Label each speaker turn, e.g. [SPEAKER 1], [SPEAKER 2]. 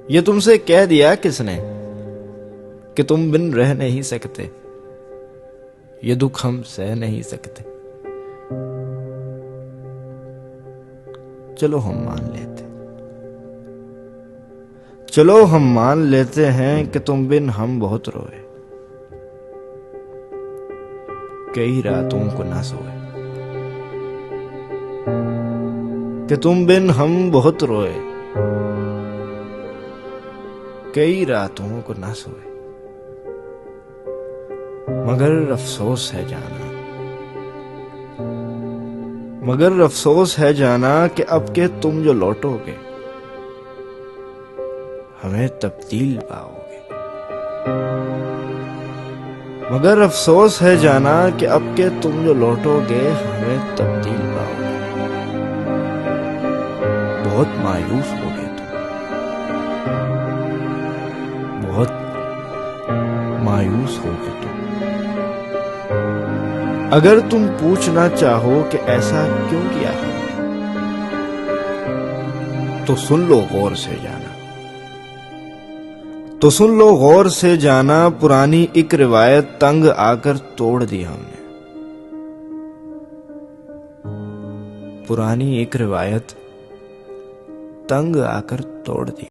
[SPEAKER 1] ये तुमसे कह दिया किसने कि तुम बिन रह नहीं सकते, ये दुख हम सह नहीं सकते। चलो हम मान लेते, चलो हम मान लेते हैं कि तुम बिन हम बहुत रोए, कई रातों को ना सोए। कि तुम बिन हम बहुत रोए, कई रातों को ना सोए। मगर अफसोस है जाना, मगर अफसोस है जाना कि अब के तुम जो लौटोगे हमें तब्दील पाओगे। मगर अफसोस है जाना कि अब के तुम जो लौटोगे हमें तब्दील पाओगे। बहुत मायूस होगे तुम, बहुत मायूस होगे तुम। अगर तुम पूछना चाहो कि ऐसा क्यों किया हमने, तो सुन लो गौर से जाना, तो सुन लो गौर से जाना। पुरानी एक रिवायत तंग आकर तोड़ दी हमने, पुरानी एक रिवायत तंग आकर तोड़ दी।